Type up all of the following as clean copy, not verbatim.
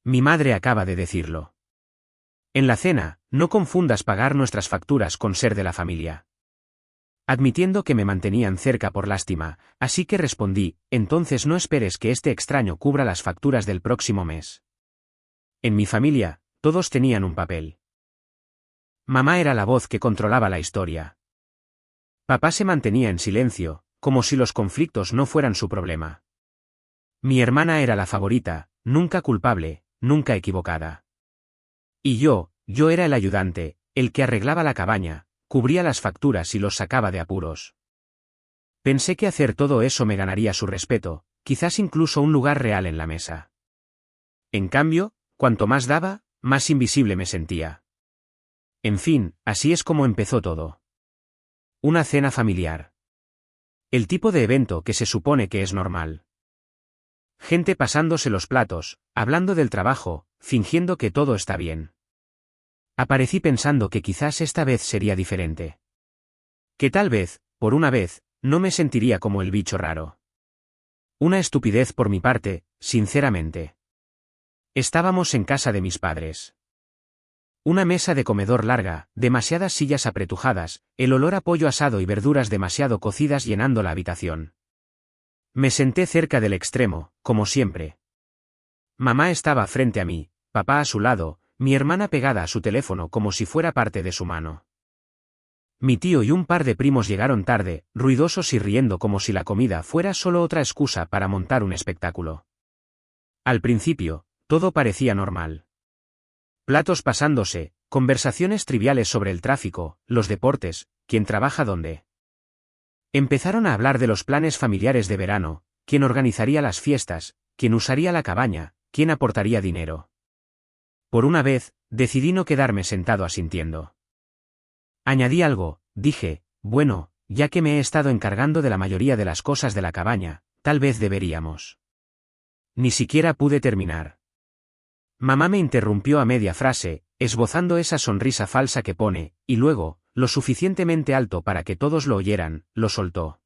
Mi madre acaba de decirlo. En la cena, no confundas pagar nuestras facturas con ser de la familia. Admitiendo que me mantenían cerca por lástima, así que respondí, entonces no esperes que este extraño cubra las facturas del próximo mes. En mi familia, todos tenían un papel. Mamá era la voz que controlaba la historia. Papá se mantenía en silencio, como si los conflictos no fueran su problema. Mi hermana era la favorita, nunca culpable, nunca equivocada. Y yo era el ayudante, el que arreglaba la cabaña, cubría las facturas y los sacaba de apuros. Pensé que hacer todo eso me ganaría su respeto, quizás incluso un lugar real en la mesa. En cambio, cuanto más daba, más invisible me sentía. En fin, así es como empezó todo. Una cena familiar. El tipo de evento que se supone que es normal. Gente pasándose los platos, hablando del trabajo, fingiendo que todo está bien. Aparecí pensando que quizás esta vez sería diferente. Que tal vez, por una vez, no me sentiría como el bicho raro. Una estupidez por mi parte, sinceramente. Estábamos en casa de mis padres. Una mesa de comedor larga, demasiadas sillas apretujadas, el olor a pollo asado y verduras demasiado cocidas llenando la habitación. Me senté cerca del extremo, como siempre. Mamá estaba frente a mí, papá a su lado, mi hermana pegada a su teléfono como si fuera parte de su mano. Mi tío y un par de primos llegaron tarde, ruidosos y riendo como si la comida fuera solo otra excusa para montar un espectáculo. Al principio, todo parecía normal. Platos pasándose, conversaciones triviales sobre el tráfico, los deportes, quién trabaja dónde. Empezaron a hablar de los planes familiares de verano, quién organizaría las fiestas, quién usaría la cabaña, quién aportaría dinero. Por una vez, decidí no quedarme sentado asintiendo. Añadí algo, dije, bueno, ya que me he estado encargando de la mayoría de las cosas de la cabaña, tal vez deberíamos. Ni siquiera pude terminar. Mamá me interrumpió a media frase, esbozando esa sonrisa falsa que pone, y luego, lo suficientemente alto para que todos lo oyeran, lo soltó.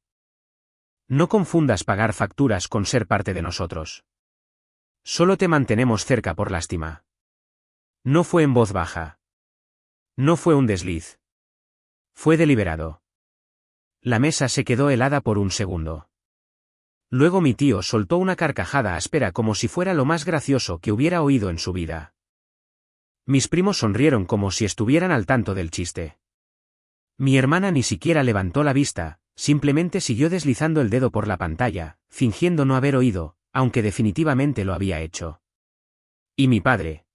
No confundas pagar facturas con ser parte de nosotros. Solo te mantenemos cerca por lástima. No fue en voz baja. No fue un desliz. Fue deliberado. La mesa se quedó helada por un segundo. Luego mi tío soltó una carcajada áspera como si fuera lo más gracioso que hubiera oído en su vida. Mis primos sonrieron como si estuvieran al tanto del chiste. Mi hermana ni siquiera levantó la vista, simplemente siguió deslizando el dedo por la pantalla, fingiendo no haber oído, aunque definitivamente lo había hecho. Y mi padre.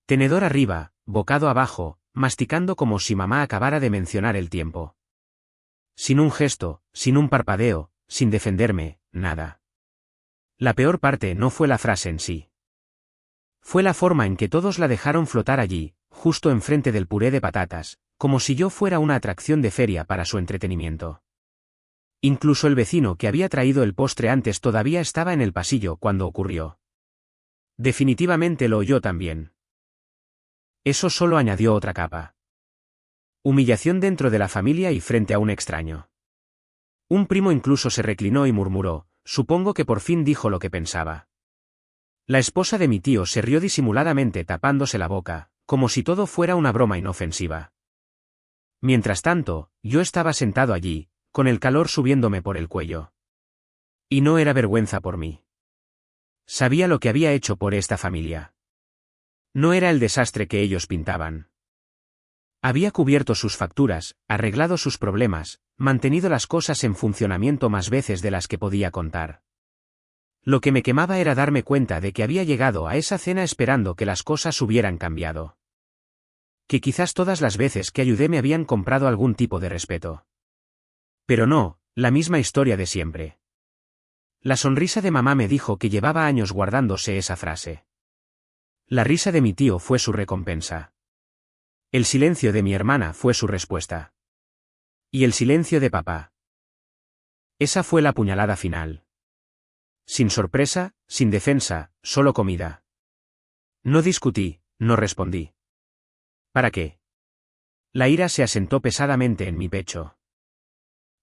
Tenedor arriba, bocado abajo, masticando como si mamá acabara de mencionar el tiempo. Sin un gesto, sin un parpadeo, sin defenderme, nada. La peor parte no fue la frase en sí. Fue la forma en que todos la dejaron flotar allí, justo enfrente del puré de patatas, como si yo fuera una atracción de feria para su entretenimiento. Incluso el vecino que había traído el postre antes todavía estaba en el pasillo cuando ocurrió. Definitivamente lo oyó también. Eso solo añadió otra capa. Humillación dentro de la familia y frente a un extraño. Un primo incluso se reclinó y murmuró, supongo que por fin dijo lo que pensaba. La esposa de mi tío se rió disimuladamente tapándose la boca, como si todo fuera una broma inofensiva. Mientras tanto, yo estaba sentado allí, con el calor subiéndome por el cuello. Y no era vergüenza por mí. Sabía lo que había hecho por esta familia. No era el desastre que ellos pintaban. Había cubierto sus facturas, arreglado sus problemas, mantenido las cosas en funcionamiento más veces de las que podía contar. Lo que me quemaba era darme cuenta de que había llegado a esa cena esperando que las cosas hubieran cambiado. Que quizás todas las veces que ayudé me habían comprado algún tipo de respeto. Pero no, la misma historia de siempre. La sonrisa de mamá me dijo que llevaba años guardándose esa frase. La risa de mi tío fue su recompensa. El silencio de mi hermana fue su respuesta. Y el silencio de papá. Esa fue la puñalada final. Sin sorpresa, sin defensa, solo comida. No discutí, no respondí. ¿Para qué? La ira se asentó pesadamente en mi pecho.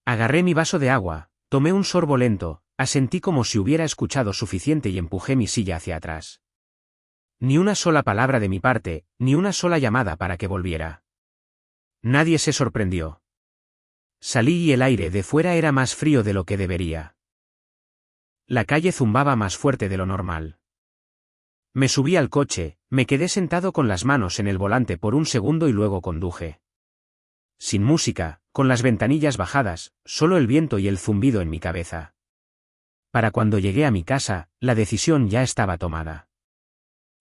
Agarré mi vaso de agua, tomé un sorbo lento, asentí como si hubiera escuchado suficiente y empujé mi silla hacia atrás. Ni una sola palabra de mi parte, ni una sola llamada para que volviera. Nadie se sorprendió. Salí y el aire de fuera era más frío de lo que debería. La calle zumbaba más fuerte de lo normal. Me subí al coche, me quedé sentado con las manos en el volante por un segundo y luego conduje. Sin música, con las ventanillas bajadas, solo el viento y el zumbido en mi cabeza. Para cuando llegué a mi casa, la decisión ya estaba tomada.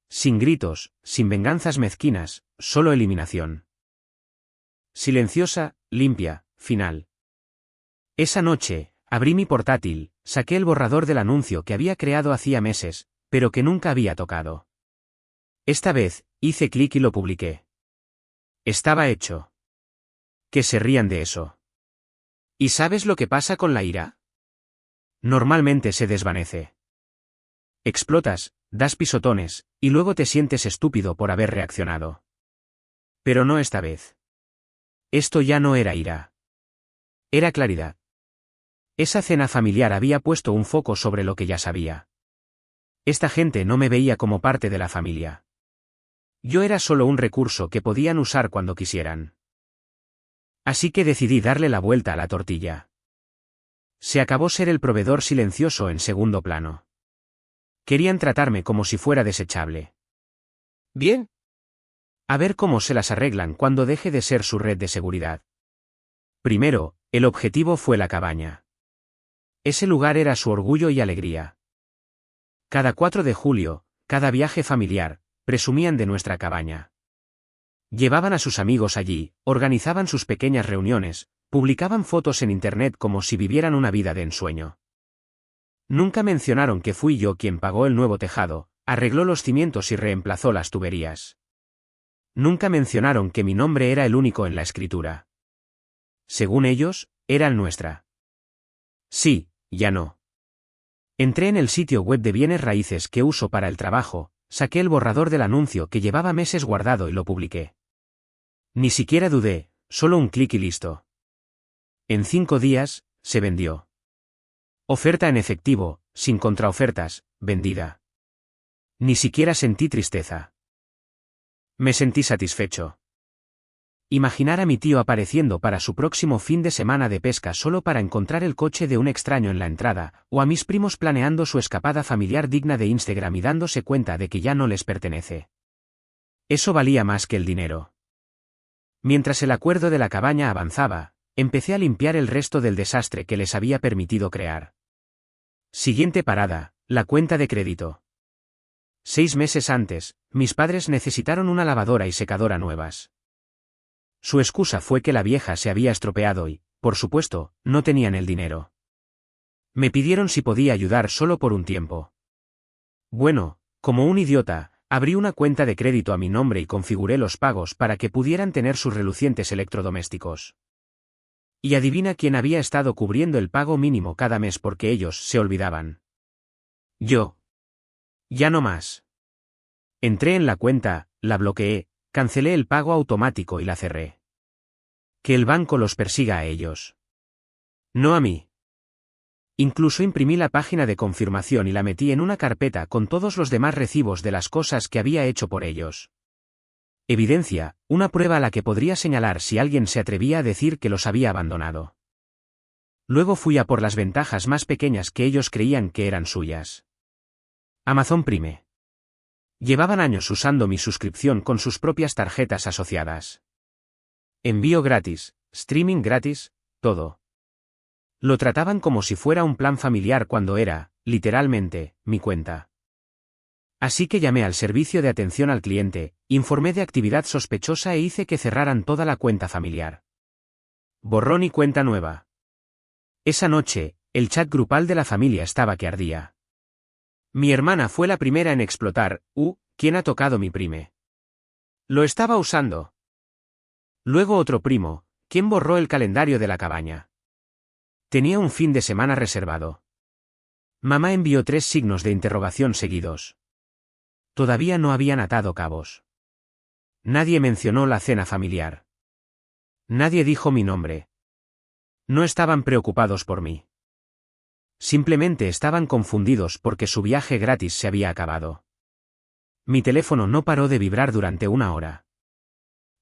Sin gritos, sin venganzas mezquinas, solo eliminación. Silenciosa, limpia, final. Esa noche, abrí mi portátil, saqué el borrador del anuncio que había creado hacía meses, pero que nunca había tocado. Esta vez, hice clic y lo publiqué. Estaba hecho. Que se rían de eso. ¿Y sabes lo que pasa con la ira? Normalmente se desvanece. Explotas, das pisotones, y luego te sientes estúpido por haber reaccionado. Pero no esta vez. Esto ya no era ira. Era claridad. Esa cena familiar había puesto un foco sobre lo que ya sabía. Esta gente no me veía como parte de la familia. Yo era solo un recurso que podían usar cuando quisieran. Así que decidí darle la vuelta a la tortilla. Se acabó ser el proveedor silencioso en segundo plano. Querían tratarme como si fuera desechable. Bien. A ver cómo se las arreglan cuando deje de ser su red de seguridad. Primero, el objetivo fue la cabaña. Ese lugar era su orgullo y alegría. Cada 4 de julio, cada viaje familiar, presumían de nuestra cabaña. Llevaban a sus amigos allí, organizaban sus pequeñas reuniones, publicaban fotos en internet como si vivieran una vida de ensueño. Nunca mencionaron que fui yo quien pagó el nuevo tejado, arregló los cimientos y reemplazó las tuberías. Nunca mencionaron que mi nombre era el único en la escritura. Según ellos, era el nuestra. Sí, ya no. Entré en el sitio web de bienes raíces que uso para el trabajo, saqué el borrador del anuncio que llevaba meses guardado y lo publiqué. Ni siquiera dudé, solo un clic y listo. En 5 días, se vendió. Oferta en efectivo, sin contraofertas, vendida. Ni siquiera sentí tristeza. Me sentí satisfecho. Imaginar a mi tío apareciendo para su próximo fin de semana de pesca solo para encontrar el coche de un extraño en la entrada, o a mis primos planeando su escapada familiar digna de Instagram y dándose cuenta de que ya no les pertenece. Eso valía más que el dinero. Mientras el acuerdo de la cabaña avanzaba, empecé a limpiar el resto del desastre que les había permitido crear. Siguiente parada, la cuenta de crédito. 6 meses antes, mis padres necesitaron una lavadora y secadora nuevas. Su excusa fue que la vieja se había estropeado y, por supuesto, no tenían el dinero. Me pidieron si podía ayudar solo por un tiempo. Bueno, como un idiota, abrí una cuenta de crédito a mi nombre y configuré los pagos para que pudieran tener sus relucientes electrodomésticos. Y adivina quién había estado cubriendo el pago mínimo cada mes porque ellos se olvidaban. Yo. Ya no más. Entré en la cuenta, la bloqueé, cancelé el pago automático y la cerré. Que el banco los persiga a ellos. No a mí. Incluso imprimí la página de confirmación y la metí en una carpeta con todos los demás recibos de las cosas que había hecho por ellos. Evidencia, una prueba a la que podría señalar si alguien se atrevía a decir que los había abandonado. Luego fui a por las ventajas más pequeñas que ellos creían que eran suyas. Amazon Prime. Llevaban años usando mi suscripción con sus propias tarjetas asociadas. Envío gratis, streaming gratis, todo. Lo trataban como si fuera un plan familiar cuando era, literalmente, mi cuenta. Así que llamé al servicio de atención al cliente, informé de actividad sospechosa e hice que cerraran toda la cuenta familiar. Borrón y cuenta nueva. Esa noche, el chat grupal de la familia estaba que ardía. Mi hermana fue la primera en explotar. ¿Quién ha tocado mi prime? Lo estaba usando. Luego otro primo, ¿quién borró el calendario de la cabaña? Tenía un fin de semana reservado. Mamá envió 3 signos de interrogación seguidos. Todavía no habían atado cabos. Nadie mencionó la cena familiar. Nadie dijo mi nombre. No estaban preocupados por mí. Simplemente estaban confundidos porque su viaje gratis se había acabado. Mi teléfono no paró de vibrar durante una hora.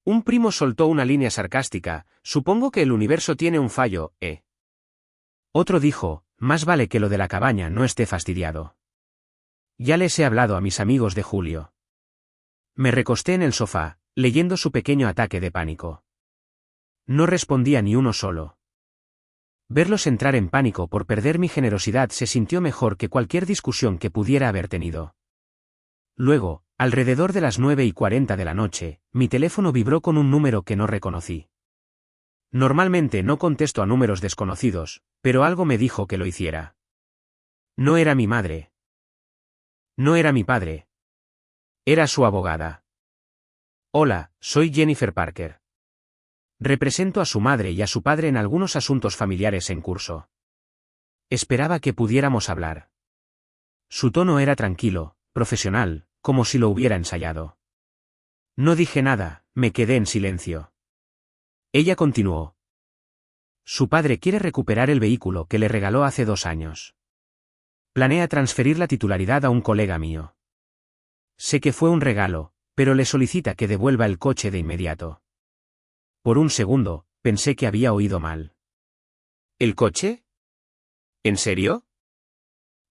Un primo soltó una línea sarcástica: supongo que el universo tiene un fallo, ¿eh? Otro dijo: más vale que lo de la cabaña no esté fastidiado. Ya les he hablado a mis amigos de Julio. Me recosté en el sofá, leyendo su pequeño ataque de pánico. No respondía ni uno solo. Verlos entrar en pánico por perder mi generosidad se sintió mejor que cualquier discusión que pudiera haber tenido. Luego, alrededor de las 9:40 de la noche, mi teléfono vibró con un número que no reconocí. Normalmente no contesto a números desconocidos, pero algo me dijo que lo hiciera. No era mi madre. No era mi padre. Era su abogada. Hola, soy Jennifer Parker. Represento a su madre y a su padre en algunos asuntos familiares en curso. Esperaba que pudiéramos hablar. Su tono era tranquilo, profesional, como si lo hubiera ensayado. No dije nada, me quedé en silencio. Ella continuó. Su padre quiere recuperar el vehículo que le regaló hace 2 años. Planea transferir la titularidad a un colega mío. Sé que fue un regalo, pero le solicita que devuelva el coche de inmediato. Por un segundo, pensé que había oído mal. ¿El coche? ¿En serio?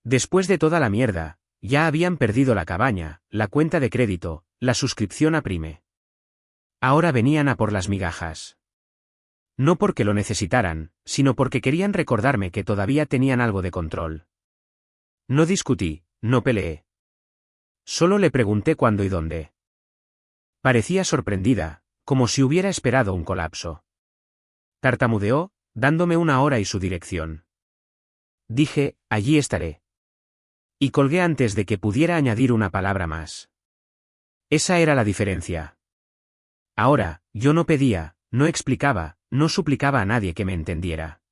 Después de toda la mierda, ya habían perdido la cabaña, la cuenta de crédito, la suscripción a Prime. Ahora venían a por las migajas. No porque lo necesitaran, sino porque querían recordarme que todavía tenían algo de control. No discutí, no peleé. Solo le pregunté cuándo y dónde. Parecía sorprendida, como si hubiera esperado un colapso. Tartamudeó, dándome una hora y su dirección. Dije: allí estaré. Y colgué antes de que pudiera añadir una palabra más. Esa era la diferencia. Ahora, yo no pedía, no explicaba, no suplicaba a nadie que me entendiera.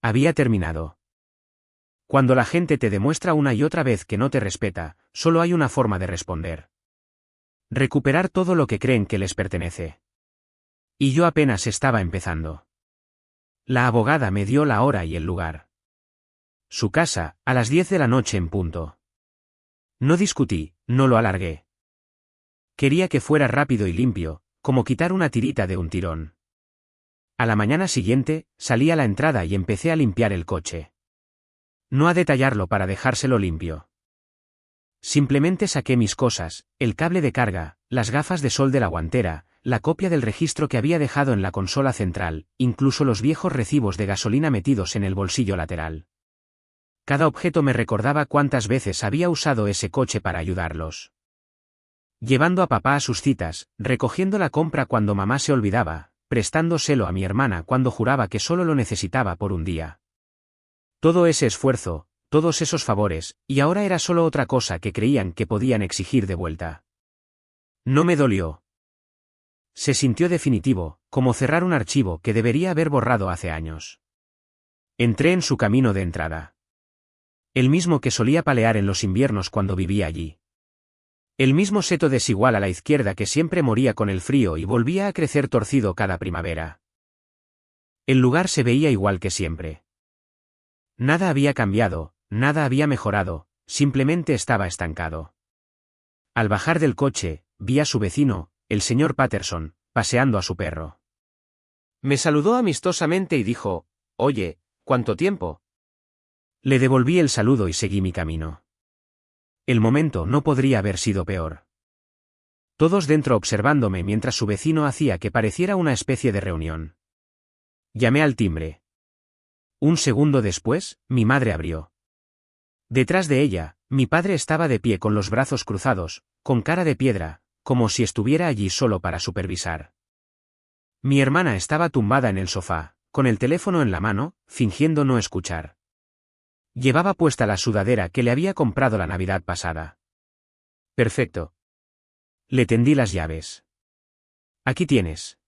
Había terminado. Cuando la gente te demuestra una y otra vez que no te respeta, solo hay una forma de responder. Recuperar todo lo que creen que les pertenece. Y yo apenas estaba empezando. La abogada me dio la hora y el lugar. Su casa, a las 10 de la noche en punto. No discutí, no lo alargué. Quería que fuera rápido y limpio, como quitar una tirita de un tirón. A la mañana siguiente, salí a la entrada y empecé a limpiar el coche. No a detallarlo para dejárselo limpio. Simplemente saqué mis cosas, el cable de carga, las gafas de sol de la guantera, la copia del registro que había dejado en la consola central, incluso los viejos recibos de gasolina metidos en el bolsillo lateral. Cada objeto me recordaba cuántas veces había usado ese coche para ayudarlos. Llevando a papá a sus citas, recogiendo la compra cuando mamá se olvidaba, prestándoselo a mi hermana cuando juraba que solo lo necesitaba por un día. Todo ese esfuerzo, todos esos favores, y ahora era solo otra cosa que creían que podían exigir de vuelta. No me dolió. Se sintió definitivo, como cerrar un archivo que debería haber borrado hace años. Entré en su camino de entrada. El mismo que solía palear en los inviernos cuando vivía allí. El mismo seto desigual a la izquierda que siempre moría con el frío y volvía a crecer torcido cada primavera. El lugar se veía igual que siempre. Nada había cambiado, nada había mejorado, simplemente estaba estancado. Al bajar del coche, vi a su vecino, el señor Patterson, paseando a su perro. Me saludó amistosamente y dijo: «Oye, ¿cuánto tiempo?». Le devolví el saludo y seguí mi camino. El momento no podría haber sido peor. Todos dentro observándome mientras su vecino hacía que pareciera una especie de reunión. Llamé al timbre. Un segundo después, mi madre abrió. Detrás de ella, mi padre estaba de pie con los brazos cruzados, con cara de piedra, como si estuviera allí solo para supervisar. Mi hermana estaba tumbada en el sofá, con el teléfono en la mano, fingiendo no escuchar. Llevaba puesta la sudadera que le había comprado la Navidad pasada. Perfecto. Le tendí las llaves. Aquí tienes.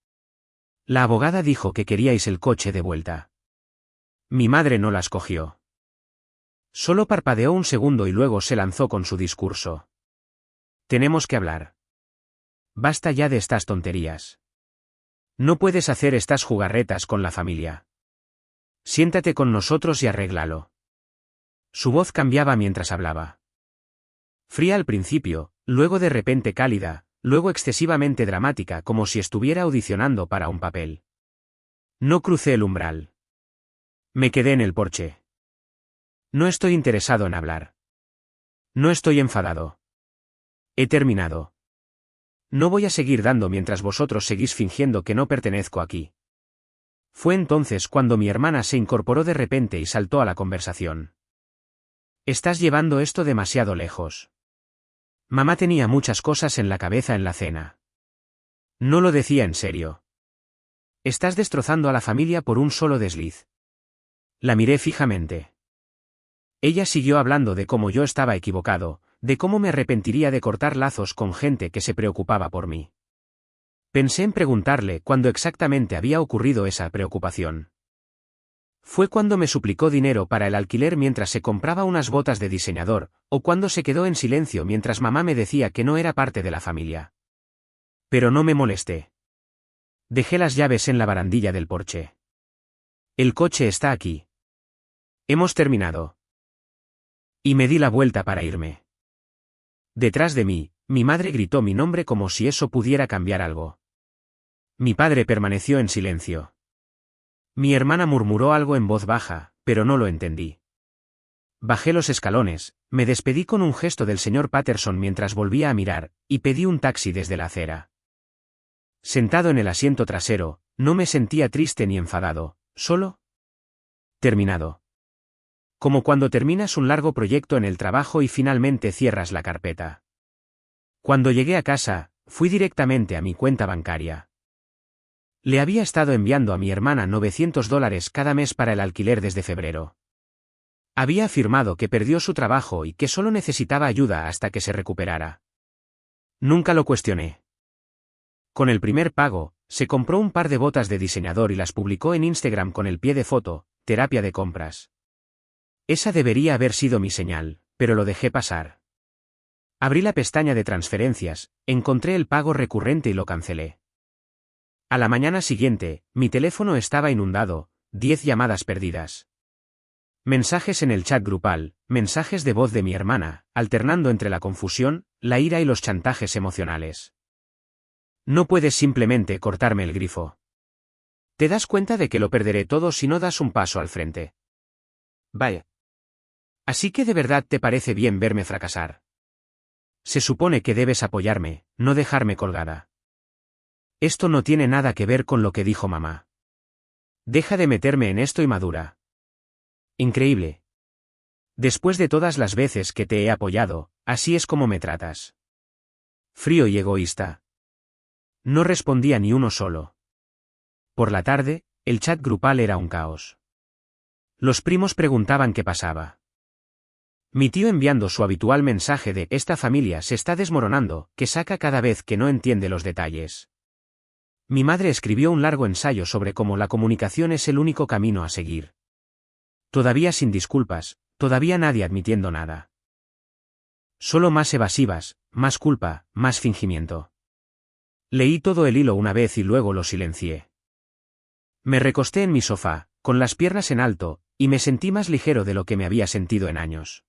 La abogada dijo que queríais el coche de vuelta. Mi madre no las cogió. Solo parpadeó un segundo y luego se lanzó con su discurso. Tenemos que hablar. Basta ya de estas tonterías. No puedes hacer estas jugarretas con la familia. Siéntate con nosotros y arréglalo. Su voz cambiaba mientras hablaba. Fría al principio, luego de repente cálida, luego excesivamente dramática como si estuviera audicionando para un papel. No crucé el umbral. Me quedé en el porche. No estoy interesado en hablar. No estoy enfadado. He terminado. No voy a seguir dando mientras vosotros seguís fingiendo que no pertenezco aquí. Fue entonces cuando mi hermana se incorporó de repente y saltó a la conversación. Estás llevando esto demasiado lejos. Mamá tenía muchas cosas en la cabeza en la cena. No lo decía en serio. Estás destrozando a la familia por un solo desliz. La miré fijamente. Ella siguió hablando de cómo yo estaba equivocado, de cómo me arrepentiría de cortar lazos con gente que se preocupaba por mí. Pensé en preguntarle cuándo exactamente había ocurrido esa preocupación. Fue cuando me suplicó dinero para el alquiler mientras se compraba unas botas de diseñador, o cuando se quedó en silencio mientras mamá me decía que no era parte de la familia. Pero no me molesté. Dejé las llaves en la barandilla del porche. El coche está aquí. Hemos terminado. Y me di la vuelta para irme. Detrás de mí, mi madre gritó mi nombre como si eso pudiera cambiar algo. Mi padre permaneció en silencio. Mi hermana murmuró algo en voz baja, pero no lo entendí. Bajé los escalones, me despedí con un gesto del señor Patterson mientras volvía a mirar, y pedí un taxi desde la acera. Sentado en el asiento trasero, no me sentía triste ni enfadado, solo terminado. Como cuando terminas un largo proyecto en el trabajo y finalmente cierras la carpeta. Cuando llegué a casa, fui directamente a mi cuenta bancaria. Le había estado enviando a mi hermana $900 cada mes para el alquiler desde febrero. Había afirmado que perdió su trabajo y que solo necesitaba ayuda hasta que se recuperara. Nunca lo cuestioné. Con el primer pago, se compró un par de botas de diseñador y las publicó en Instagram con el pie de foto, terapia de compras. Esa debería haber sido mi señal, pero lo dejé pasar. Abrí la pestaña de transferencias, encontré el pago recurrente y lo cancelé. A la mañana siguiente, mi teléfono estaba inundado, 10 llamadas perdidas. Mensajes en el chat grupal, mensajes de voz de mi hermana, alternando entre la confusión, la ira y los chantajes emocionales. No puedes simplemente cortarme el grifo. ¿Te das cuenta de que lo perderé todo si no das un paso al frente? Vaya. Así que de verdad te parece bien verme fracasar. Se supone que debes apoyarme, no dejarme colgada. Esto no tiene nada que ver con lo que dijo mamá. Deja de meterme en esto y madura. Increíble. Después de todas las veces que te he apoyado, así es como me tratas. Frío y egoísta. No respondía ni uno solo. Por la tarde, el chat grupal era un caos. Los primos preguntaban qué pasaba. Mi tío enviando su habitual mensaje de «esta familia se está desmoronando», que saca cada vez que no entiende los detalles. Mi madre escribió un largo ensayo sobre cómo la comunicación es el único camino a seguir. Todavía sin disculpas, todavía nadie admitiendo nada. Solo más evasivas, más culpa, más fingimiento. Leí todo el hilo una vez y luego lo silencié. Me recosté en mi sofá, con las piernas en alto, y me sentí más ligero de lo que me había sentido en años.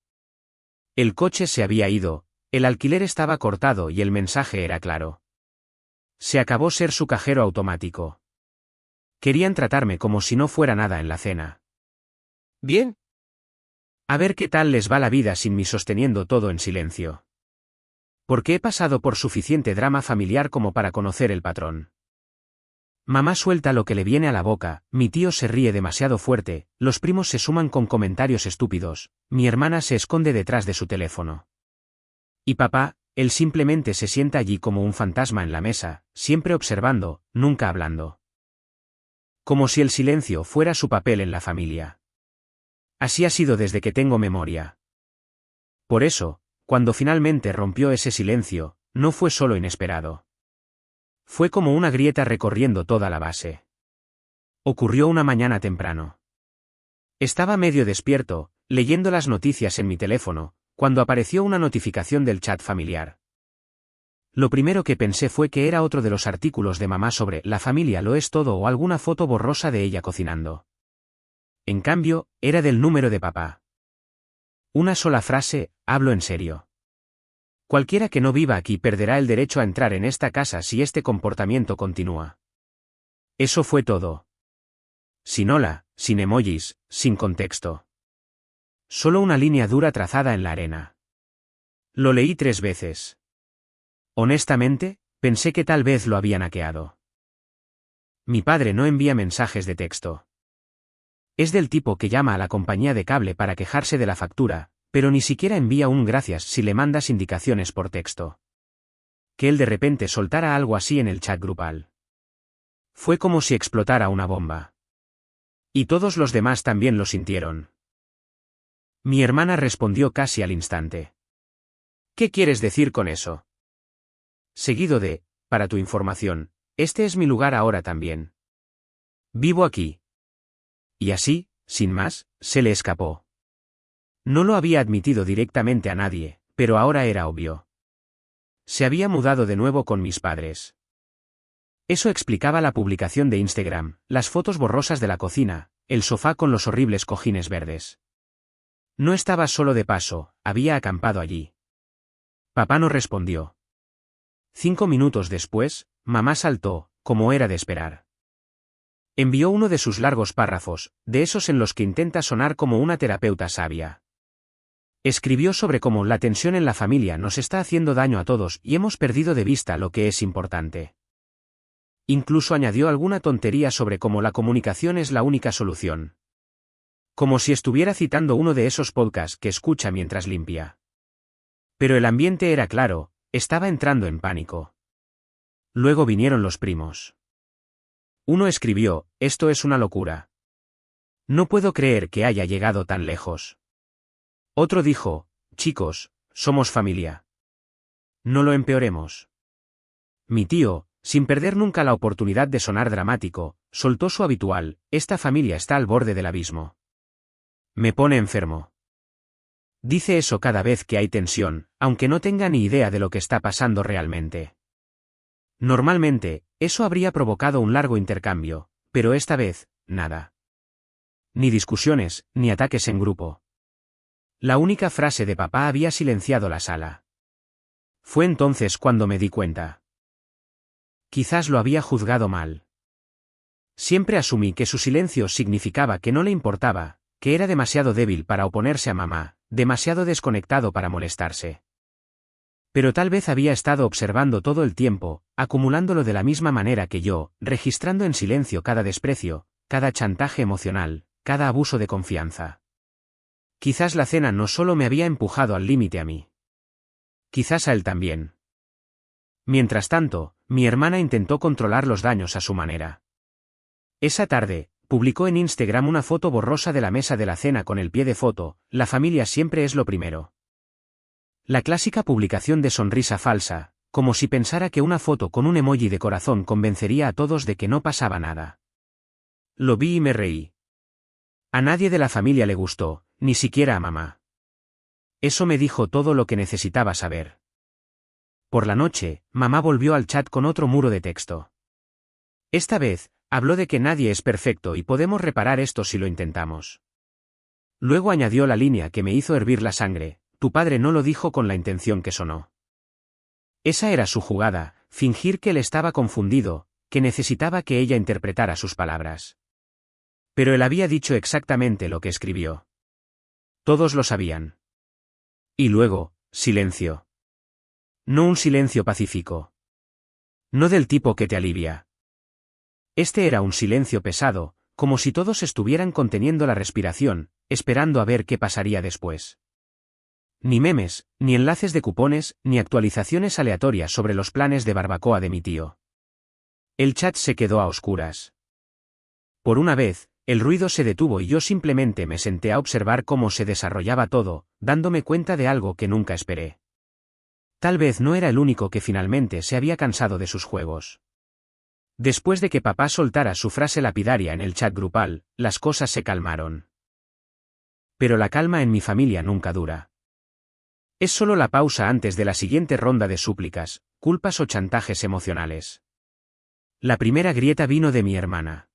El coche se había ido, el alquiler estaba cortado y el mensaje era claro. Se acabó ser su cajero automático. Querían tratarme como si no fuera nada en la cena. Bien. A ver qué tal les va la vida sin mí sosteniendo todo en silencio. Porque he pasado por suficiente drama familiar como para conocer el patrón. Mamá suelta lo que le viene a la boca, mi tío se ríe demasiado fuerte, los primos se suman con comentarios estúpidos, mi hermana se esconde detrás de su teléfono. Y papá, él simplemente se sienta allí como un fantasma en la mesa, siempre observando, nunca hablando. Como si el silencio fuera su papel en la familia. Así ha sido desde que tengo memoria. Por eso, cuando finalmente rompió ese silencio, no fue solo inesperado. Fue como una grieta recorriendo toda la base. Ocurrió una mañana temprano. Estaba medio despierto, leyendo las noticias en mi teléfono, cuando apareció una notificación del chat familiar. Lo primero que pensé fue que era otro de los artículos de mamá sobre «la familia lo es todo» o alguna foto borrosa de ella cocinando. En cambio, era del número de papá. Una sola frase: «hablo en serio». Cualquiera que no viva aquí perderá el derecho a entrar en esta casa si este comportamiento continúa. Eso fue todo. Sin hola, sin emojis, sin contexto. Solo una línea dura trazada en la arena. Lo leí 3 veces. Honestamente, pensé que tal vez lo habían hackeado. Mi padre no envía mensajes de texto. Es del tipo que llama a la compañía de cable para quejarse de la factura, pero ni siquiera envía un gracias si le mandas indicaciones por texto. Que él de repente soltara algo así en el chat grupal. Fue como si explotara una bomba. Y todos los demás también lo sintieron. Mi hermana respondió casi al instante. ¿Qué quieres decir con eso? Seguido de, para tu información, este es mi lugar ahora también. Vivo aquí. Y así, sin más, se le escapó. No lo había admitido directamente a nadie, pero ahora era obvio. Se había mudado de nuevo con mis padres. Eso explicaba la publicación de Instagram, las fotos borrosas de la cocina, el sofá con los horribles cojines verdes. No estaba solo de paso, había acampado allí. Papá no respondió. 5 minutos después, mamá saltó, como era de esperar. Envió uno de sus largos párrafos, de esos en los que intenta sonar como una terapeuta sabia. Escribió sobre cómo la tensión en la familia nos está haciendo daño a todos y hemos perdido de vista lo que es importante. Incluso añadió alguna tontería sobre cómo la comunicación es la única solución. Como si estuviera citando uno de esos podcasts que escucha mientras limpia. Pero el ambiente era claro, estaba entrando en pánico. Luego vinieron los primos. Uno escribió, esto es una locura. No puedo creer que haya llegado tan lejos. Otro dijo, chicos, somos familia. No lo empeoremos. Mi tío, sin perder nunca la oportunidad de sonar dramático, soltó su habitual, esta familia está al borde del abismo. Me pone enfermo. Dice eso cada vez que hay tensión, aunque no tenga ni idea de lo que está pasando realmente. Normalmente, eso habría provocado un largo intercambio, pero esta vez, nada. Ni discusiones, ni ataques en grupo. La única frase de papá había silenciado la sala. Fue entonces cuando me di cuenta. Quizás lo había juzgado mal. Siempre asumí que su silencio significaba que no le importaba, que era demasiado débil para oponerse a mamá, demasiado desconectado para molestarse. Pero tal vez había estado observando todo el tiempo, acumulándolo de la misma manera que yo, registrando en silencio cada desprecio, cada chantaje emocional, cada abuso de confianza. Quizás la cena no solo me había empujado al límite a mí. Quizás a él también. Mientras tanto, mi hermana intentó controlar los daños a su manera. Esa tarde, publicó en Instagram una foto borrosa de la mesa de la cena con el pie de foto, la familia siempre es lo primero. La clásica publicación de sonrisa falsa, como si pensara que una foto con un emoji de corazón convencería a todos de que no pasaba nada. Lo vi y me reí. A nadie de la familia le gustó, ni siquiera a mamá. Eso me dijo todo lo que necesitaba saber. Por la noche, mamá volvió al chat con otro muro de texto. Esta vez, habló de que nadie es perfecto y podemos reparar esto si lo intentamos. Luego añadió la línea que me hizo hervir la sangre, tu padre no lo dijo con la intención que sonó. Esa era su jugada, fingir que él estaba confundido, que necesitaba que ella interpretara sus palabras. Pero él había dicho exactamente lo que escribió. Todos lo sabían. Y luego, silencio. No un silencio pacífico. No del tipo que te alivia. Este era un silencio pesado, como si todos estuvieran conteniendo la respiración, esperando a ver qué pasaría después. Ni memes, ni enlaces de cupones, ni actualizaciones aleatorias sobre los planes de barbacoa de mi tío. El chat se quedó a oscuras. Por una vez, el ruido se detuvo y yo simplemente me senté a observar cómo se desarrollaba todo, dándome cuenta de algo que nunca esperé. Tal vez no era el único que finalmente se había cansado de sus juegos. Después de que papá soltara su frase lapidaria en el chat grupal, las cosas se calmaron. Pero la calma en mi familia nunca dura. Es solo la pausa antes de la siguiente ronda de súplicas, culpas o chantajes emocionales. La primera grieta vino de mi hermana.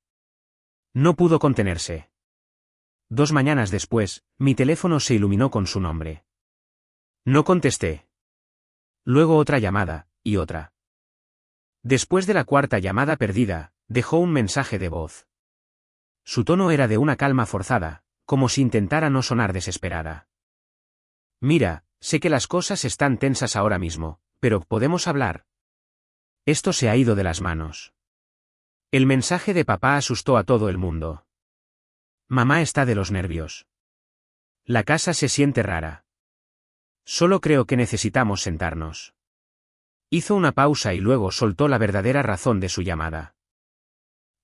No pudo contenerse. 2 mañanas después, mi teléfono se iluminó con su nombre. No contesté. Luego otra llamada, y otra. Después de la cuarta llamada perdida, dejó un mensaje de voz. Su tono era de una calma forzada, como si intentara no sonar desesperada. Mira, sé que las cosas están tensas ahora mismo, pero ¿podemos hablar? Esto se ha ido de las manos. El mensaje de papá asustó a todo el mundo. Mamá está de los nervios. La casa se siente rara. Solo creo que necesitamos sentarnos. Hizo una pausa y luego soltó la verdadera razón de su llamada.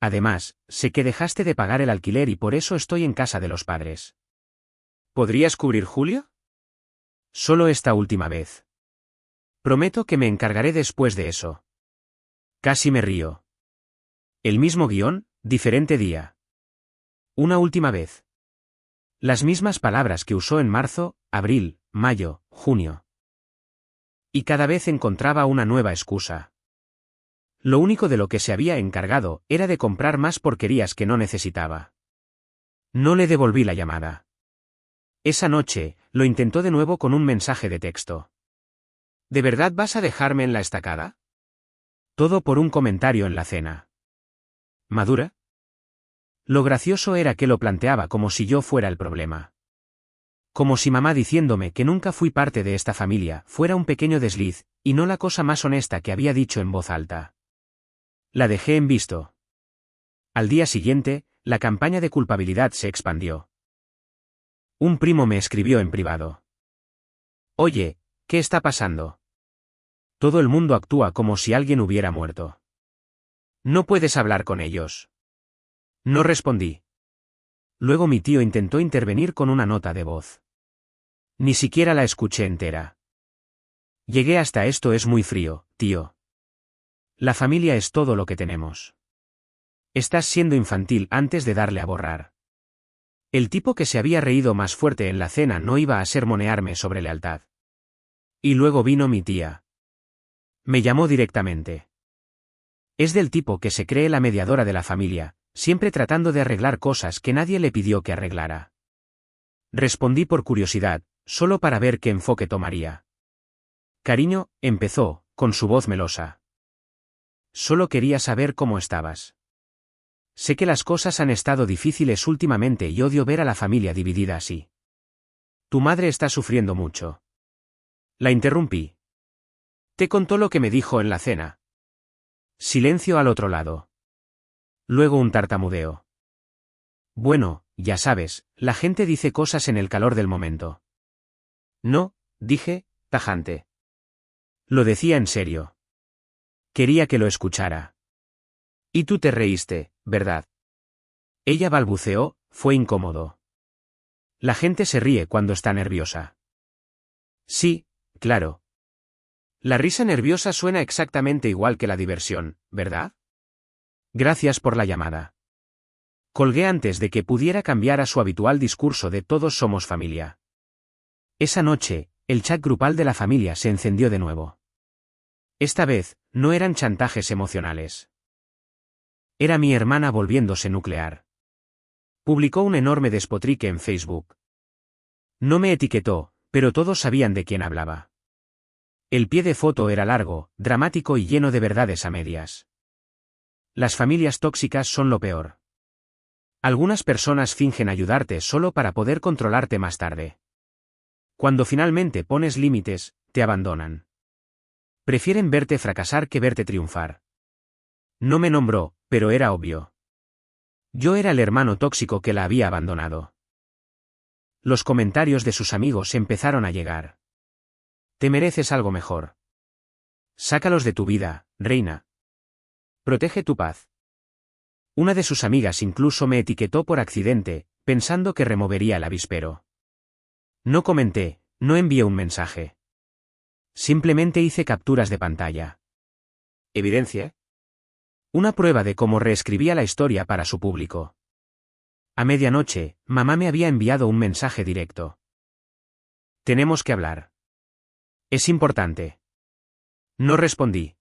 Además, sé que dejaste de pagar el alquiler y por eso estoy en casa de los padres. ¿Podrías cubrir julio? Solo esta última vez. Prometo que me encargaré después de eso. Casi me río. El mismo guión, diferente día. Una última vez. Las mismas palabras que usó en marzo, abril, mayo, junio. Y cada vez encontraba una nueva excusa. Lo único de lo que se había encargado era de comprar más porquerías que no necesitaba. No le devolví la llamada. Esa noche, lo intentó de nuevo con un mensaje de texto. ¿De verdad vas a dejarme en la estacada? Todo por un comentario en la cena. ¿Madura? Lo gracioso era que lo planteaba como si yo fuera el problema. Como si mamá diciéndome que nunca fui parte de esta familia fuera un pequeño desliz, y no la cosa más honesta que había dicho en voz alta. La dejé en visto. Al día siguiente, la campaña de culpabilidad se expandió. Un primo me escribió en privado. Oye, ¿qué está pasando? Todo el mundo actúa como si alguien hubiera muerto. ¿No puedes hablar con ellos? No respondí. Luego mi tío intentó intervenir con una nota de voz. Ni siquiera la escuché entera. Llegué hasta esto es muy frío, tío. La familia es todo lo que tenemos. Estás siendo infantil antes de darle a borrar. El tipo que se había reído más fuerte en la cena no iba a sermonearme sobre lealtad. Y luego vino mi tía. Me llamó directamente. Es del tipo que se cree la mediadora de la familia, siempre tratando de arreglar cosas que nadie le pidió que arreglara. Respondí por curiosidad, solo para ver qué enfoque tomaría. Cariño, empezó, con su voz melosa. Solo quería saber cómo estabas. Sé que las cosas han estado difíciles últimamente y odio ver a la familia dividida así. Tu madre está sufriendo mucho. La interrumpí. Te contó lo que me dijo en la cena. Silencio al otro lado. Luego un tartamudeo. Bueno, ya sabes, la gente dice cosas en el calor del momento. No, dije, tajante. Lo decía en serio. Quería que lo escuchara. Y tú te reíste, ¿verdad? Ella balbuceó, fue incómodo. La gente se ríe cuando está nerviosa. Sí, claro. La risa nerviosa suena exactamente igual que la diversión, ¿verdad? Gracias por la llamada. Colgué antes de que pudiera cambiar a su habitual discurso de todos somos familia. Esa noche, el chat grupal de la familia se encendió de nuevo. Esta vez, no eran chantajes emocionales. Era mi hermana volviéndose nuclear. Publicó un enorme despotrique en Facebook. No me etiquetó, pero todos sabían de quién hablaba. El pie de foto era largo, dramático y lleno de verdades a medias. Las familias tóxicas son lo peor. Algunas personas fingen ayudarte solo para poder controlarte más tarde. Cuando finalmente pones límites, te abandonan. Prefieren verte fracasar que verte triunfar. No me nombró, pero era obvio. Yo era el hermano tóxico que la había abandonado. Los comentarios de sus amigos empezaron a llegar. Te mereces algo mejor. Sácalos de tu vida, reina. Protege tu paz. Una de sus amigas incluso me etiquetó por accidente, pensando que removería el avispero. No comenté, no envié un mensaje. Simplemente hice capturas de pantalla. ¿Evidencia? Una prueba de cómo reescribía la historia para su público. A medianoche, mamá me había enviado un mensaje directo. Tenemos que hablar. Es importante. No respondí.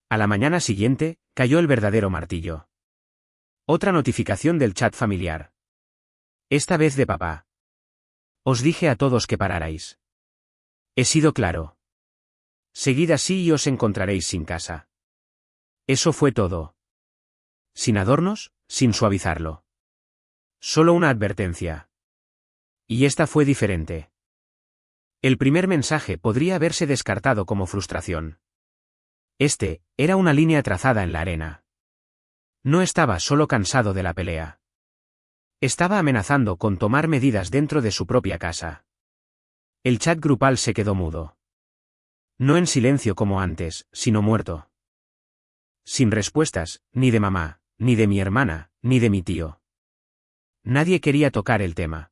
A la mañana siguiente, cayó el verdadero martillo. Otra notificación del chat familiar. Esta vez de papá. Os dije a todos que pararais. He sido claro. Seguid así y os encontraréis sin casa. Eso fue todo. Sin adornos, sin suavizarlo. Solo una advertencia. Y esta fue diferente. El primer mensaje podría haberse descartado como frustración. Este, era una línea trazada en la arena. No estaba solo cansado de la pelea. Estaba amenazando con tomar medidas dentro de su propia casa. El chat grupal se quedó mudo. No en silencio como antes, sino muerto. Sin respuestas, ni de mamá, ni de mi hermana, ni de mi tío. Nadie quería tocar el tema.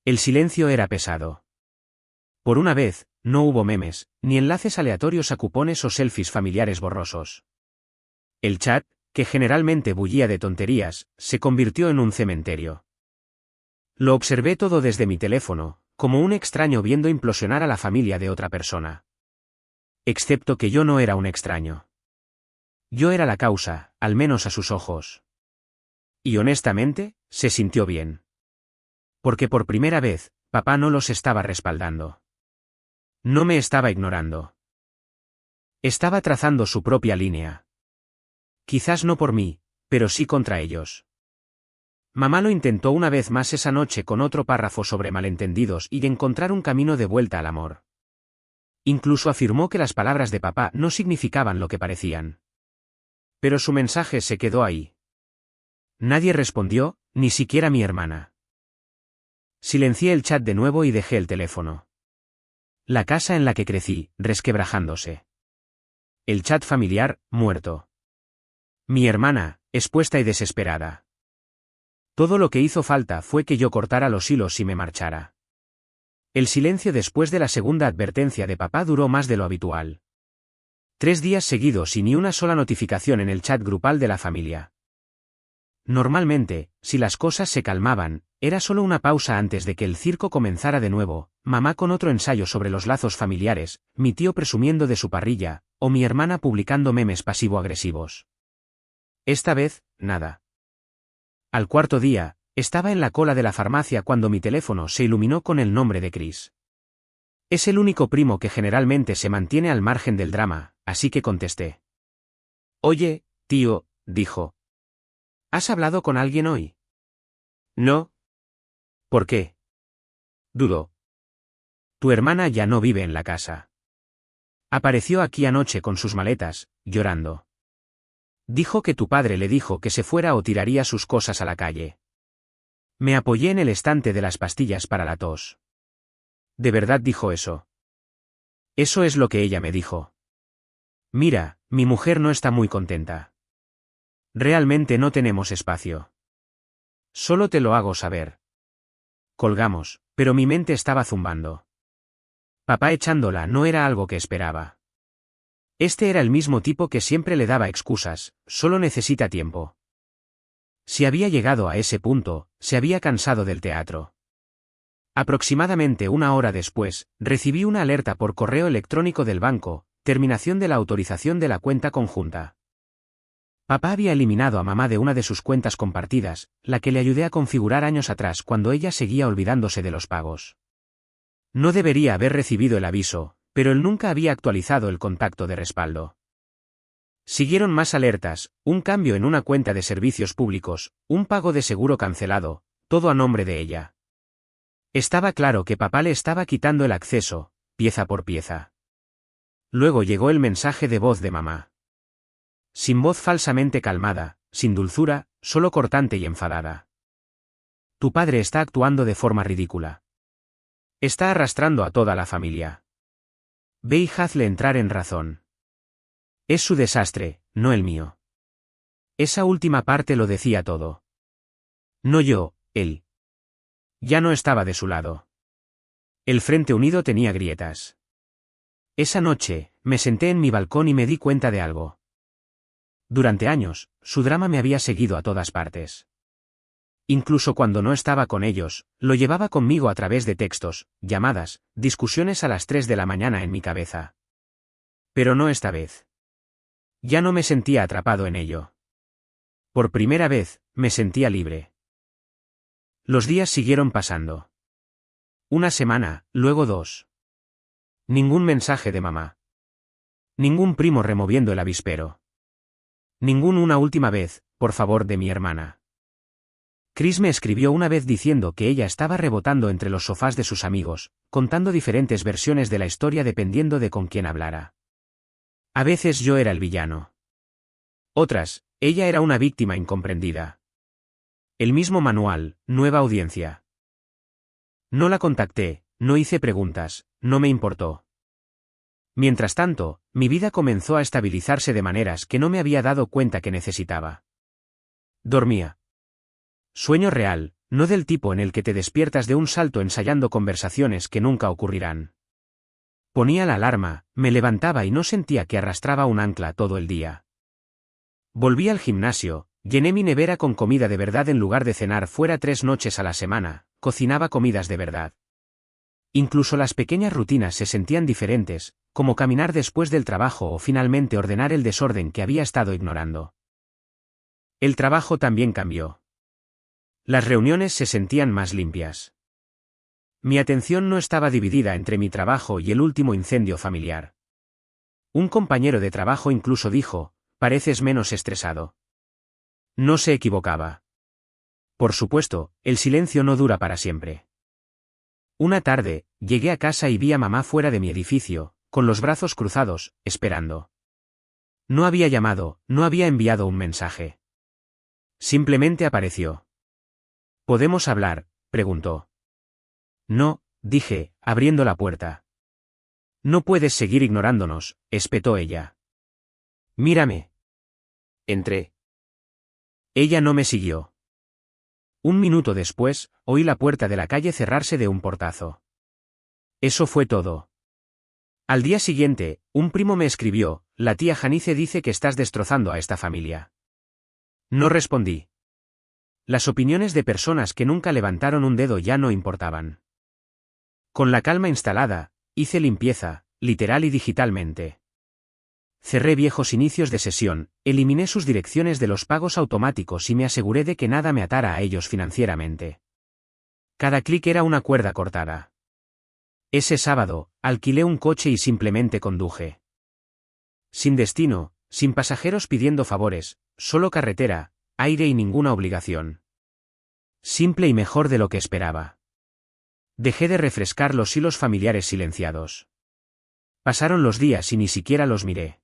El silencio era pesado. Por una vez, no hubo memes, ni enlaces aleatorios a cupones o selfies familiares borrosos. El chat, que generalmente bullía de tonterías, se convirtió en un cementerio. Lo observé todo desde mi teléfono, como un extraño viendo implosionar a la familia de otra persona. Excepto que yo no era un extraño. Yo era la causa, al menos a sus ojos. Y honestamente, se sintió bien. Porque por primera vez, papá no los estaba respaldando. No me estaba ignorando. Estaba trazando su propia línea. Quizás no por mí, pero sí contra ellos. Mamá lo intentó una vez más esa noche con otro párrafo sobre malentendidos y encontrar un camino de vuelta al amor. Incluso afirmó que las palabras de papá no significaban lo que parecían. Pero su mensaje se quedó ahí. Nadie respondió, ni siquiera mi hermana. Silencié el chat de nuevo y dejé el teléfono. La casa en la que crecí, resquebrajándose. El chat familiar, muerto. Mi hermana, expuesta y desesperada. Todo lo que hizo falta fue que yo cortara los hilos y me marchara. El silencio después de la segunda advertencia de papá duró más de lo habitual. 3 días seguidos y ni una sola notificación en el chat grupal de la familia. Normalmente, si las cosas se calmaban, era solo una pausa antes de que el circo comenzara de nuevo, mamá con otro ensayo sobre los lazos familiares, mi tío presumiendo de su parrilla, o mi hermana publicando memes pasivo-agresivos. Esta vez, nada. Al cuarto día, estaba en la cola de la farmacia cuando mi teléfono se iluminó con el nombre de Chris. Es el único primo que generalmente se mantiene al margen del drama, así que contesté. Oye, tío, dijo. ¿Has hablado con alguien hoy? No. ¿Por qué? Dudó. Tu hermana ya no vive en la casa. Apareció aquí anoche con sus maletas, llorando. Dijo que tu padre le dijo que se fuera o tiraría sus cosas a la calle. Me apoyé en el estante de las pastillas para la tos. ¿De verdad dijo eso? Eso es lo que ella me dijo. Mira, mi mujer no está muy contenta. Realmente no tenemos espacio. Solo te lo hago saber. Colgamos, pero mi mente estaba zumbando. Papá echándola no era algo que esperaba. Este era el mismo tipo que siempre le daba excusas, solo necesita tiempo. Si había llegado a ese punto, se había cansado del teatro. Aproximadamente 1 hora después, recibí una alerta por correo electrónico del banco, terminación de la autorización de la cuenta conjunta. Papá había eliminado a mamá de una de sus cuentas compartidas, la que le ayudé a configurar años atrás cuando ella seguía olvidándose de los pagos. No debería haber recibido el aviso, pero él nunca había actualizado el contacto de respaldo. Siguieron más alertas, un cambio en una cuenta de servicios públicos, un pago de seguro cancelado, todo a nombre de ella. Estaba claro que papá le estaba quitando el acceso, pieza por pieza. Luego llegó el mensaje de voz de mamá. Sin voz falsamente calmada, sin dulzura, solo cortante y enfadada. Tu padre está actuando de forma ridícula. Está arrastrando a toda la familia. Ve y hazle entrar en razón. Es su desastre, no el mío. Esa última parte lo decía todo. No yo, él. Ya no estaba de su lado. El Frente Unido tenía grietas. Esa noche, me senté en mi balcón y me di cuenta de algo. Durante años, su drama me había seguido a todas partes. Incluso cuando no estaba con ellos, lo llevaba conmigo a través de textos, llamadas, discusiones a las 3 de la mañana en mi cabeza. Pero no esta vez. Ya no me sentía atrapado en ello. Por primera vez, me sentía libre. Los días siguieron pasando. 1 semana, luego 2. Ningún mensaje de mamá. Ningún primo removiendo el avispero. Ningún una última vez, por favor, de mi hermana. Chris me escribió una vez diciendo que ella estaba rebotando entre los sofás de sus amigos, contando diferentes versiones de la historia dependiendo de con quién hablara. A veces yo era el villano. Otras, ella era una víctima incomprendida. El mismo manual, nueva audiencia. No la contacté, no hice preguntas, no me importó. Mientras tanto, mi vida comenzó a estabilizarse de maneras que no me había dado cuenta que necesitaba. Dormía. Sueño real, no del tipo en el que te despiertas de un salto ensayando conversaciones que nunca ocurrirán. Ponía la alarma, me levantaba y no sentía que arrastraba un ancla todo el día. Volví al gimnasio, llené mi nevera con comida de verdad en lugar de cenar fuera 3 noches a la semana, cocinaba comidas de verdad. Incluso las pequeñas rutinas se sentían diferentes, como caminar después del trabajo o finalmente ordenar el desorden que había estado ignorando. El trabajo también cambió. Las reuniones se sentían más limpias. Mi atención no estaba dividida entre mi trabajo y el último incendio familiar. Un compañero de trabajo incluso dijo, pareces menos estresado. No se equivocaba. Por supuesto, el silencio no dura para siempre. Una tarde, llegué a casa y vi a mamá fuera de mi edificio, con los brazos cruzados, esperando. No había llamado, no había enviado un mensaje. Simplemente apareció. ¿Podemos hablar?, preguntó. No, dije, abriendo la puerta. No puedes seguir ignorándonos, espetó ella. Mírame. Entré. Ella no me siguió. Un minuto después, oí la puerta de la calle cerrarse de un portazo. Eso fue todo. Al día siguiente, un primo me escribió, la tía Janice dice que estás destrozando a esta familia. No respondí. Las opiniones de personas que nunca levantaron un dedo ya no importaban. Con la calma instalada, hice limpieza, literal y digitalmente. Cerré viejos inicios de sesión, eliminé sus direcciones de los pagos automáticos y me aseguré de que nada me atara a ellos financieramente. Cada clic era una cuerda cortada. Ese sábado, alquilé un coche y simplemente conduje. Sin destino, sin pasajeros pidiendo favores, solo carretera, aire y ninguna obligación. Simple y mejor de lo que esperaba. Dejé de refrescar los hilos familiares silenciados. Pasaron los días y ni siquiera los miré.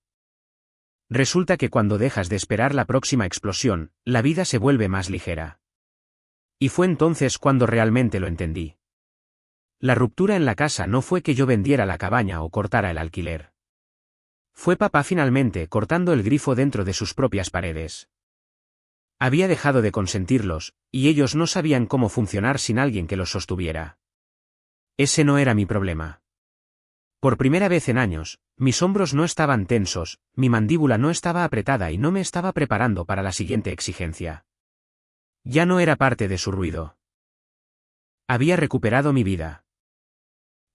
Resulta que cuando dejas de esperar la próxima explosión, la vida se vuelve más ligera. Y fue entonces cuando realmente lo entendí. La ruptura en la casa no fue que yo vendiera la cabaña o cortara el alquiler. Fue papá finalmente cortando el grifo dentro de sus propias paredes. Había dejado de consentirlos, y ellos no sabían cómo funcionar sin alguien que los sostuviera. Ese no era mi problema. Por primera vez en años, mis hombros no estaban tensos, mi mandíbula no estaba apretada y no me estaba preparando para la siguiente exigencia. Ya no era parte de su ruido. Había recuperado mi vida.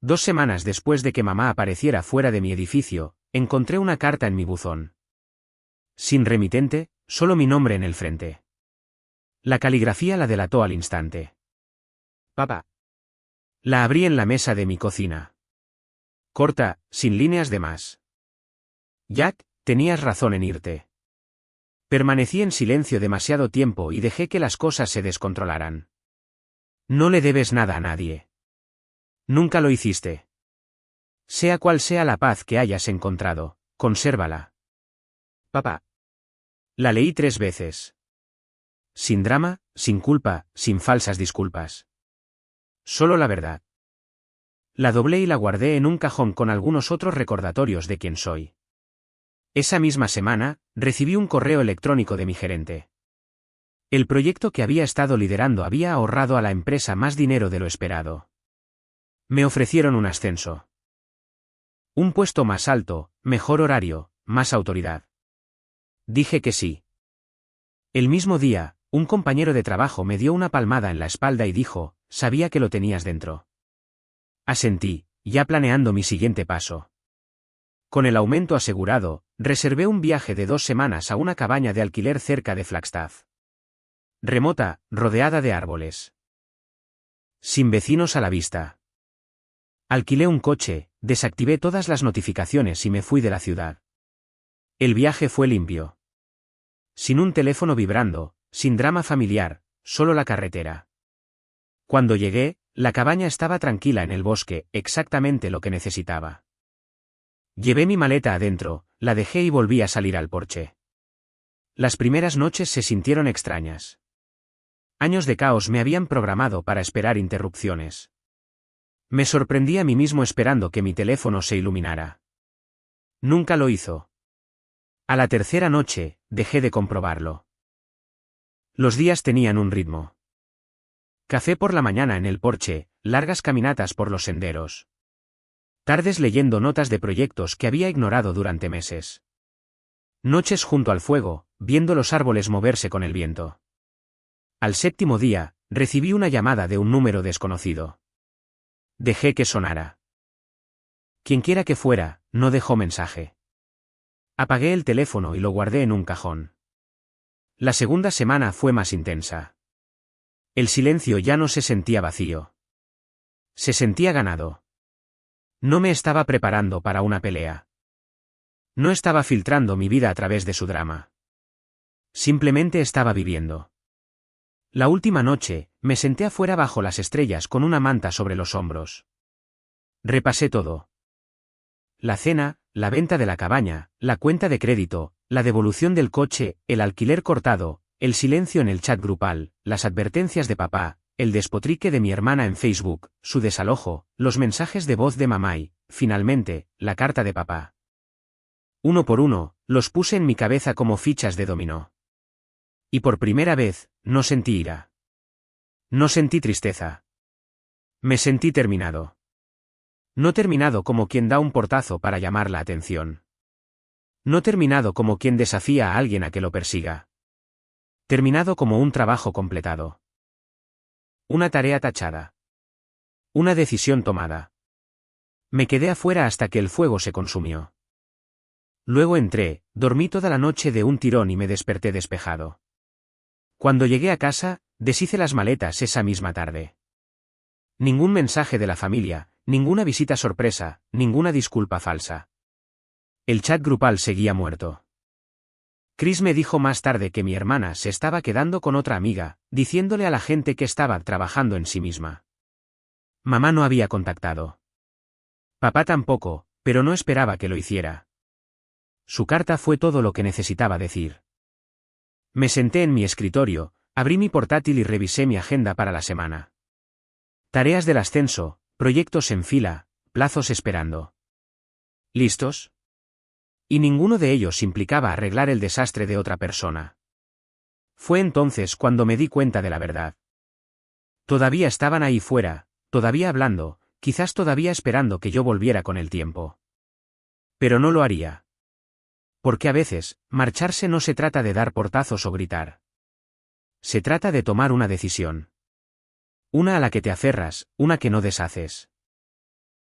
2 semanas después de que mamá apareciera fuera de mi edificio, encontré una carta en mi buzón. Sin remitente, solo mi nombre en el frente. La caligrafía la delató al instante. Papá. La abrí en la mesa de mi cocina. Corta, sin líneas de más. Jack, tenías razón en irte. Permanecí en silencio demasiado tiempo y dejé que las cosas se descontrolaran. No le debes nada a nadie. Nunca lo hiciste. Sea cual sea la paz que hayas encontrado, consérvala. Papá. La leí 3 veces. Sin drama, sin culpa, sin falsas disculpas. Solo la verdad. La doblé y la guardé en un cajón con algunos otros recordatorios de quién soy. Esa misma semana, recibí un correo electrónico de mi gerente. El proyecto que había estado liderando había ahorrado a la empresa más dinero de lo esperado. Me ofrecieron un ascenso. Un puesto más alto, mejor horario, más autoridad. Dije que sí. El mismo día, un compañero de trabajo me dio una palmada en la espalda y dijo, sabía que lo tenías dentro. Asentí, ya planeando mi siguiente paso. Con el aumento asegurado, reservé un viaje de 2 semanas a una cabaña de alquiler cerca de Flagstaff. Remota, rodeada de árboles. Sin vecinos a la vista. Alquilé un coche, desactivé todas las notificaciones y me fui de la ciudad. El viaje fue limpio. Sin un teléfono vibrando, sin drama familiar, solo la carretera. Cuando llegué, la cabaña estaba tranquila en el bosque, exactamente lo que necesitaba. Llevé mi maleta adentro, la dejé y volví a salir al porche. Las primeras noches se sintieron extrañas. Años de caos me habían programado para esperar interrupciones. Me sorprendí a mí mismo esperando que mi teléfono se iluminara. Nunca lo hizo. A la tercera noche, dejé de comprobarlo. Los días tenían un ritmo. Café por la mañana en el porche, largas caminatas por los senderos. Tardes leyendo notas de proyectos que había ignorado durante meses. Noches junto al fuego, viendo los árboles moverse con el viento. Al séptimo día, recibí una llamada de un número desconocido. Dejé que sonara. Quienquiera que fuera, no dejó mensaje. Apagué el teléfono y lo guardé en un cajón. La segunda semana fue más intensa. El silencio ya no se sentía vacío. Se sentía ganado. No me estaba preparando para una pelea. No estaba filtrando mi vida a través de su drama. Simplemente estaba viviendo. La última noche, me senté afuera bajo las estrellas con una manta sobre los hombros. Repasé todo. La cena, la venta de la cabaña, la cuenta de crédito, la devolución del coche, el alquiler cortado, el silencio en el chat grupal, las advertencias de papá, el despotrique de mi hermana en Facebook, su desalojo, los mensajes de voz de mamá y, finalmente, la carta de papá. Uno por uno, los puse en mi cabeza como fichas de dominó. Y por primera vez, no sentí ira. No sentí tristeza. Me sentí terminado. No terminado como quien da un portazo para llamar la atención. No terminado como quien desafía a alguien a que lo persiga. Terminado como un trabajo completado. Una tarea tachada. Una decisión tomada. Me quedé afuera hasta que el fuego se consumió. Luego entré, dormí toda la noche de un tirón y me desperté despejado. Cuando llegué a casa, deshice las maletas esa misma tarde. Ningún mensaje de la familia, ninguna visita sorpresa, ninguna disculpa falsa. El chat grupal seguía muerto. Chris me dijo más tarde que mi hermana se estaba quedando con otra amiga, diciéndole a la gente que estaba trabajando en sí misma. Mamá no había contactado. Papá tampoco, pero no esperaba que lo hiciera. Su carta fue todo lo que necesitaba decir. Me senté en mi escritorio, abrí mi portátil y revisé mi agenda para la semana. Tareas del ascenso, proyectos en fila, plazos esperando. ¿Listos? Y ninguno de ellos implicaba arreglar el desastre de otra persona. Fue entonces cuando me di cuenta de la verdad. Todavía estaban ahí fuera, todavía hablando, quizás todavía esperando que yo volviera con el tiempo. Pero no lo haría. Porque a veces, marcharse no se trata de dar portazos o gritar. Se trata de tomar una decisión. Una a la que te aferras, una que no deshaces.